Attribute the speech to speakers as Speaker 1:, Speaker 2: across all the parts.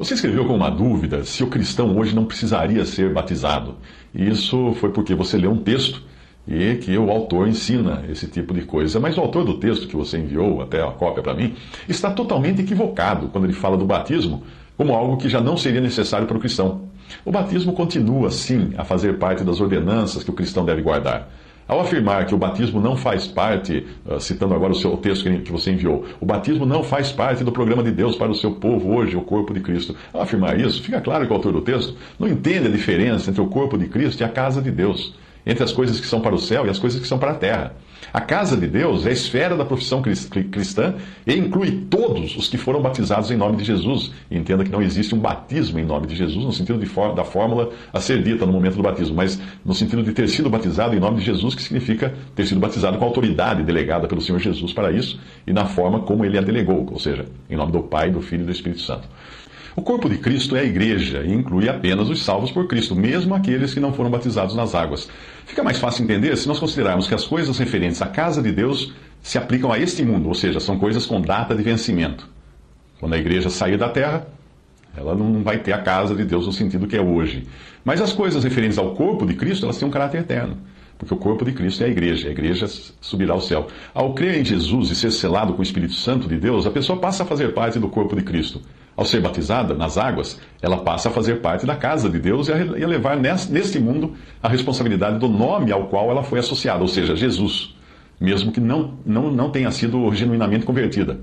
Speaker 1: Você escreveu com uma dúvida se o cristão hoje não precisaria ser batizado. E isso foi porque você leu um texto e que o autor ensina esse tipo de coisa. Mas o autor do texto que você enviou, até a cópia para mim, está totalmente equivocado quando ele fala do batismo como algo que já não seria necessário para o cristão. O batismo continua, sim, a fazer parte das ordenanças que o cristão deve guardar. Ao afirmar que o batismo não faz parte, citando agora o texto que você enviou, o batismo não faz parte do programa de Deus para o seu povo hoje, o corpo de Cristo. Ao afirmar isso, fica claro que o autor do texto não entende a diferença entre o corpo de Cristo e a casa de Deus, entre as coisas que são para o céu e as coisas que são para a terra. A casa de Deus é a esfera da profissão cristã e inclui todos os que foram batizados em nome de Jesus. E entenda que não existe um batismo em nome de Jesus no sentido da fórmula a ser dita no momento do batismo, mas no sentido de ter sido batizado em nome de Jesus, que significa ter sido batizado com a autoridade delegada pelo Senhor Jesus para isso e na forma como ele a delegou, ou seja, em nome do Pai, do Filho e do Espírito Santo. O corpo de Cristo é a igreja e inclui apenas os salvos por Cristo, mesmo aqueles que não foram batizados nas águas. Fica mais fácil entender se nós considerarmos que as coisas referentes à casa de Deus se aplicam a este mundo, ou seja, são coisas com data de vencimento. Quando a igreja sair da terra, ela não vai ter a casa de Deus no sentido que é hoje. Mas as coisas referentes ao corpo de Cristo, elas têm um caráter eterno. Porque o corpo de Cristo é a igreja subirá ao céu. Ao crer em Jesus e ser selado com o Espírito Santo de Deus, a pessoa passa a fazer parte do corpo de Cristo. Ao ser batizada nas águas, ela passa a fazer parte da casa de Deus e a levar neste mundo a responsabilidade do nome ao qual ela foi associada, ou seja, Jesus, mesmo que não tenha sido genuinamente convertida.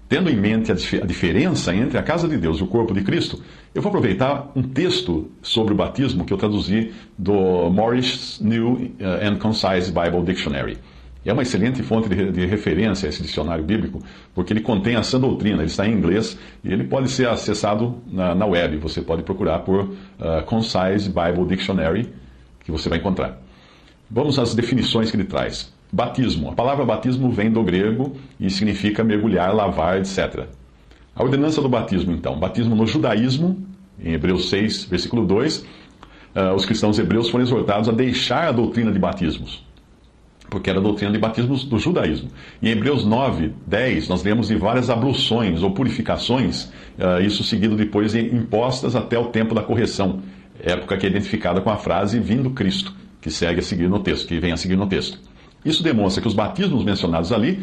Speaker 1: Tendo em mente a diferença entre a casa de Deus e o corpo de Cristo, eu vou aproveitar um texto sobre o batismo que eu traduzi do Morris New and Concise Bible Dictionary. É uma excelente fonte de referência esse dicionário bíblico, porque ele contém a sã doutrina, ele está em inglês e ele pode ser acessado na web. Você pode procurar por Concise Bible Dictionary, que você vai encontrar. Vamos às definições que ele traz. Batismo. A palavra batismo vem do grego e significa mergulhar, lavar, etc. A ordenança do batismo, então. Batismo no judaísmo, em Hebreus 6, versículo 2, os cristãos hebreus foram exortados a deixar a doutrina de batismos, porque era a doutrina de batismos do judaísmo. Em Hebreus 9, 10, nós lemos de várias abluções ou purificações, isso seguido depois de impostas até o tempo da correção, época que é identificada com a frase vindo Cristo, que segue a seguir no texto, que vem a seguir no texto. Isso demonstra que os batismos mencionados ali,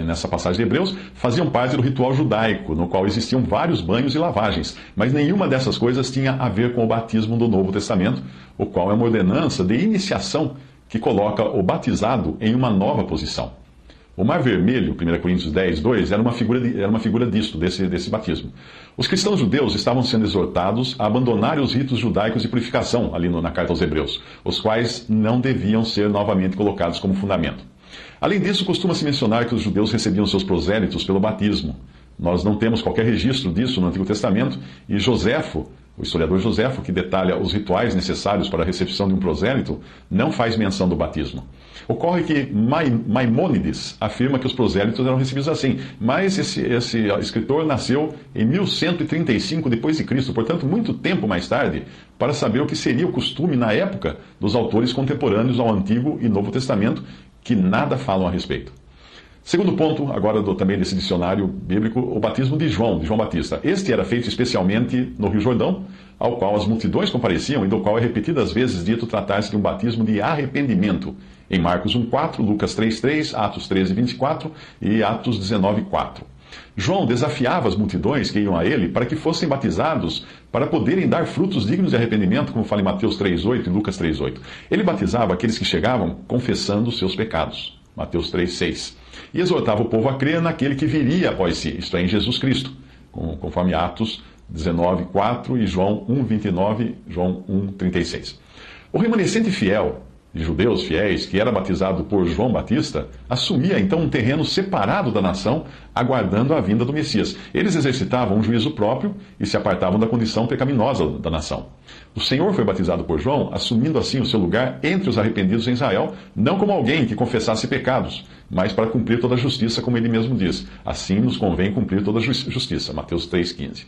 Speaker 1: nessa passagem de Hebreus, faziam parte do ritual judaico, no qual existiam vários banhos e lavagens, mas nenhuma dessas coisas tinha a ver com o batismo do Novo Testamento, o qual é uma ordenança de iniciação que coloca o batizado em uma nova posição. O Mar Vermelho, 1 Coríntios 10, 2, era uma figura disto, desse batismo. Os cristãos judeus estavam sendo exortados a abandonarem os ritos judaicos de purificação, ali na carta aos Hebreus, os quais não deviam ser novamente colocados como fundamento. Além disso, costuma-se mencionar que os judeus recebiam seus prosélitos pelo batismo. Nós não temos qualquer registro disso no Antigo Testamento, e Joséfo, o historiador Joséfo, que detalha os rituais necessários para a recepção de um prosélito, não faz menção do batismo. Ocorre que Maimônides afirma que os prosélitos eram recebidos assim, mas esse escritor nasceu em 1135 d.C., portanto, muito tempo mais tarde, para saber o que seria o costume na época dos autores contemporâneos ao Antigo e Novo Testamento, que nada falam a respeito. Segundo ponto, agora também desse dicionário bíblico, o batismo de João Batista. Este era feito especialmente no Rio Jordão, ao qual as multidões compareciam e do qual é repetidas vezes dito tratar-se de um batismo de arrependimento, em Marcos 1,4, Lucas 3,3, Atos 13,24 e Atos 19,4. João desafiava as multidões que iam a ele para que fossem batizados para poderem dar frutos dignos de arrependimento, como fala em Mateus 3,8 e Lucas 3,8. Ele batizava aqueles que chegavam confessando os seus pecados, Mateus 3,6. E exortava o povo a crer naquele que viria após si, isto é, em Jesus Cristo, conforme Atos 19,4 e João 1,29, João 1,36. O remanescente fiel, de judeus fiéis, que era batizado por João Batista, assumia então um terreno separado da nação, aguardando a vinda do Messias. Eles exercitavam um juízo próprio e se apartavam da condição pecaminosa da nação. O Senhor foi batizado por João, assumindo assim o seu lugar entre os arrependidos em Israel, não como alguém que confessasse pecados, mas para cumprir toda a justiça, como ele mesmo diz. Assim nos convém cumprir toda a justiça. Mateus 3,15.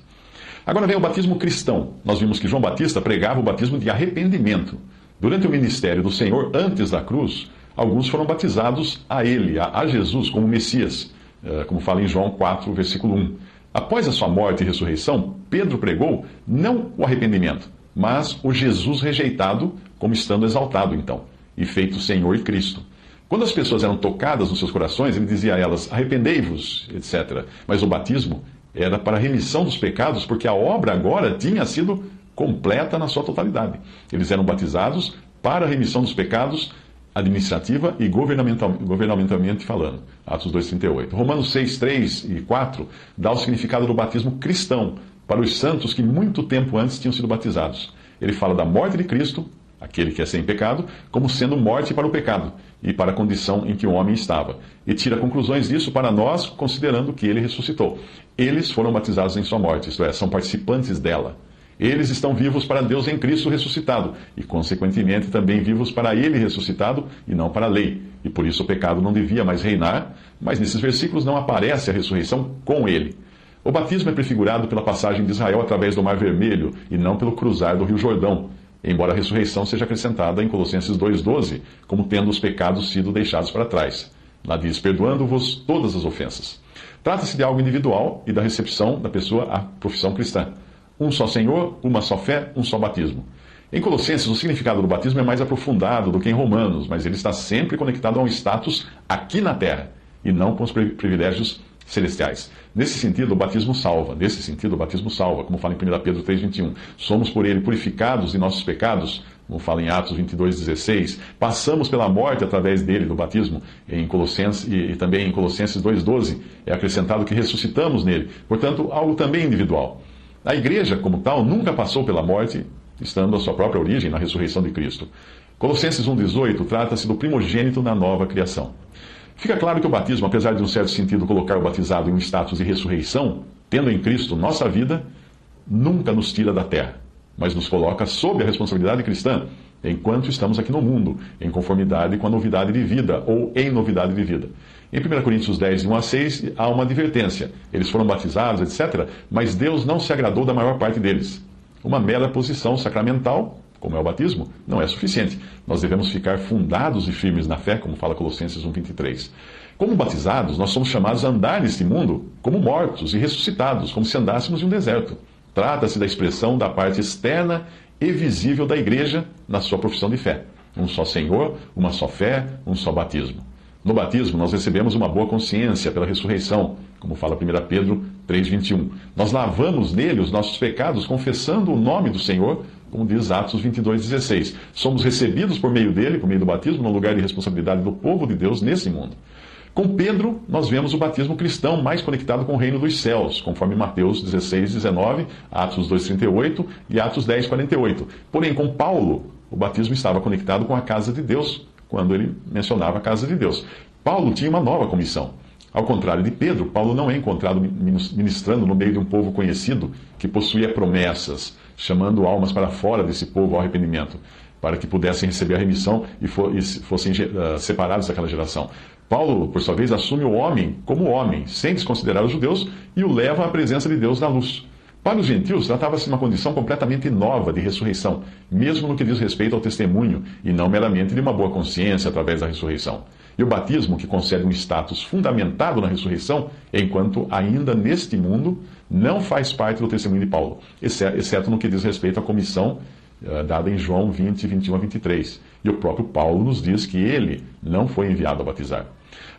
Speaker 1: Agora vem o batismo cristão. Nós vimos que João Batista pregava o batismo de arrependimento. Durante o ministério do Senhor, antes da cruz, alguns foram batizados a ele, a Jesus, como Messias, como fala em João 4, versículo 1. Após a sua morte e ressurreição, Pedro pregou não o arrependimento, mas o Jesus rejeitado como estando exaltado então, e feito Senhor e Cristo. Quando as pessoas eram tocadas nos seus corações, ele dizia a elas, arrependei-vos, etc. Mas o batismo era para a remissão dos pecados, porque a obra agora tinha sido completa na sua totalidade. Eles eram batizados para a remissão dos pecados, administrativa e governamentalmente falando. Atos 2,38. Romanos 6, 3 e 4 dá o significado do batismo cristão para os santos que muito tempo antes tinham sido batizados. Ele fala da morte de Cristo, aquele que é sem pecado, como sendo morte para o pecado e para a condição em que o homem estava. E tira conclusões disso para nós, considerando que ele ressuscitou. Eles foram batizados em sua morte, isto é, são participantes dela. Eles estão vivos para Deus em Cristo ressuscitado, e consequentemente também vivos para Ele ressuscitado e não para a lei. E por isso o pecado não devia mais reinar, mas nesses versículos não aparece a ressurreição com Ele. O batismo é prefigurado pela passagem de Israel através do Mar Vermelho e não pelo cruzar do Rio Jordão, embora a ressurreição seja acrescentada em Colossenses 2,12, como tendo os pecados sido deixados para trás. Lá diz, perdoando-vos todas as ofensas. Trata-se de algo individual e da recepção da pessoa à profissão cristã. Um só Senhor, uma só fé, um só batismo. Em Colossenses, o significado do batismo é mais aprofundado do que em Romanos, mas ele está sempre conectado a um status aqui na terra, e não com os privilégios celestiais. Nesse sentido, o batismo salva. Como fala em 1 Pedro 3,21. Somos por ele purificados de nossos pecados, como fala em Atos 22,16. Passamos pela morte através dele, do batismo, em Colossenses, e também em Colossenses 2,12. É acrescentado que ressuscitamos nele. Portanto, algo também individual. A igreja, como tal, nunca passou pela morte, estando a sua própria origem na ressurreição de Cristo. Colossenses 1,18 trata-se do primogênito na nova criação. Fica claro que o batismo, apesar de, em um certo sentido, colocar o batizado em um status de ressurreição, tendo em Cristo nossa vida, nunca nos tira da terra, mas nos coloca sob a responsabilidade cristã, enquanto estamos aqui no mundo, em conformidade com a novidade de vida, ou em novidade de vida. Em 1 Coríntios 10, 1 a 6, há uma advertência. Eles foram batizados, etc., mas Deus não se agradou da maior parte deles. Uma mera posição sacramental, como é o batismo, não é suficiente. Nós devemos ficar fundados e firmes na fé, como fala Colossenses 1,23. Como batizados, nós somos chamados a andar neste mundo como mortos e ressuscitados, como se andássemos em um deserto. Trata-se da expressão da parte externa e visível da igreja na sua profissão de fé. Um só Senhor, uma só fé, um só batismo. No batismo, nós recebemos uma boa consciência pela ressurreição, como fala 1 Pedro 3,21. Nós lavamos nele os nossos pecados, confessando o nome do Senhor, como diz Atos 22,16. Somos recebidos por meio dele, por meio do batismo, no lugar de responsabilidade do povo de Deus nesse mundo. Com Pedro, nós vemos o batismo cristão mais conectado com o reino dos céus, conforme Mateus 16,19, Atos 2,38 e Atos 10,48. Porém, com Paulo, o batismo estava conectado com a casa de Deus, quando ele mencionava a casa de Deus. Paulo tinha uma nova comissão. Ao contrário de Pedro, Paulo não é encontrado ministrando no meio de um povo conhecido que possuía promessas, chamando almas para fora desse povo ao arrependimento, para que pudessem receber a remissão e fossem separados daquela geração. Paulo, por sua vez, assume o homem como homem, sem desconsiderar os judeus, e o leva à presença de Deus na luz. Para os gentios, tratava-se de uma condição completamente nova de ressurreição, mesmo no que diz respeito ao testemunho, e não meramente de uma boa consciência através da ressurreição. E o batismo, que concede um status fundamentado na ressurreição, enquanto ainda neste mundo, não faz parte do testemunho de Paulo, exceto no que diz respeito à comissão dada em João 20, 21 a 23. E o próprio Paulo nos diz que ele não foi enviado a batizar.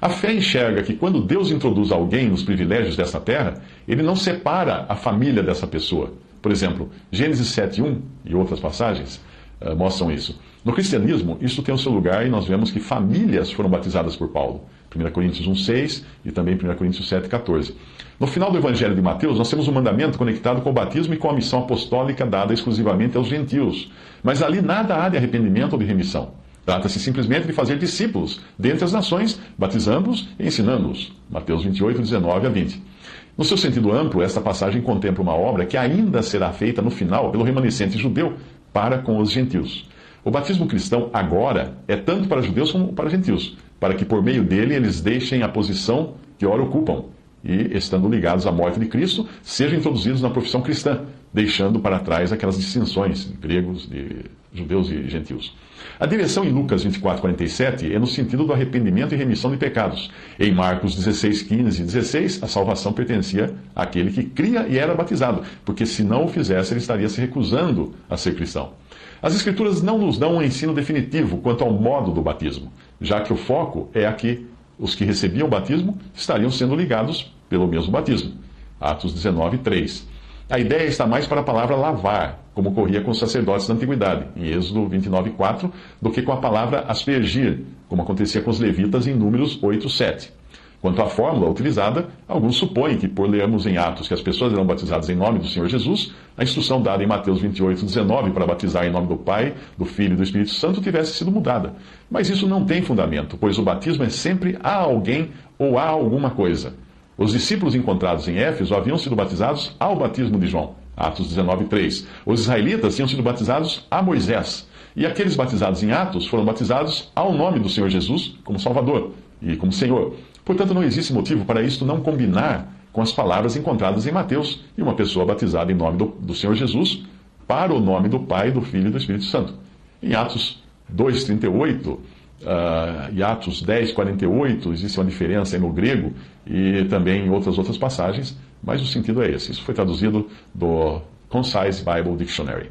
Speaker 1: A fé enxerga que quando Deus introduz alguém nos privilégios desta terra, ele não separa a família dessa pessoa. Por exemplo, Gênesis 7:1 e outras passagens mostram isso. No cristianismo, isso tem o seu lugar e nós vemos que famílias foram batizadas por Paulo. 1 Coríntios 1,6 e também 1 Coríntios 7,14. No final do Evangelho de Mateus, nós temos um mandamento conectado com o batismo e com a missão apostólica dada exclusivamente aos gentios. Mas ali nada há de arrependimento ou de remissão. Trata-se simplesmente de fazer discípulos dentre as nações, batizando-os e ensinando-os. Mateus 28, 19 a 20. No seu sentido amplo, esta passagem contempla uma obra que ainda será feita no final pelo remanescente judeu para com os gentios. O batismo cristão agora é tanto para judeus como para gentios, para que por meio dele eles deixem a posição que ora ocupam e, estando ligados à morte de Cristo, sejam introduzidos na profissão cristã, deixando para trás aquelas distinções de gregos, de judeus e gentios. A direção em Lucas 24:47 é no sentido do arrependimento e remissão de pecados. Em Marcos 16:15 e 16, a salvação pertencia àquele que cria e era batizado, porque se não o fizesse, ele estaria se recusando a ser cristão. As Escrituras não nos dão um ensino definitivo quanto ao modo do batismo, já que o foco é a que os que recebiam o batismo estariam sendo ligados pelo mesmo batismo. Atos 19:3. A ideia está mais para a palavra lavar, como ocorria com os sacerdotes da antiguidade, em Êxodo 29:4, do que com a palavra aspergir, como acontecia com os levitas em Números 8:7. Quanto à fórmula utilizada, alguns supõem que, por lermos em Atos que as pessoas eram batizadas em nome do Senhor Jesus, a instrução dada em Mateus 28:19 para batizar em nome do Pai, do Filho e do Espírito Santo tivesse sido mudada. Mas isso não tem fundamento, pois o batismo é sempre a alguém ou a alguma coisa. Os discípulos encontrados em Éfeso haviam sido batizados ao batismo de João, Atos 19:3. Os israelitas tinham sido batizados a Moisés. E aqueles batizados em Atos foram batizados ao nome do Senhor Jesus como Salvador e como Senhor. Portanto, não existe motivo para isto não combinar com as palavras encontradas em Mateus e uma pessoa batizada em nome do Senhor Jesus para o nome do Pai, do Filho e do Espírito Santo. Em Atos 2:38 e Atos 10:48 existe uma diferença aí no grego e também em outras passagens, mas o sentido é esse. Isso foi traduzido do Concise Bible Dictionary.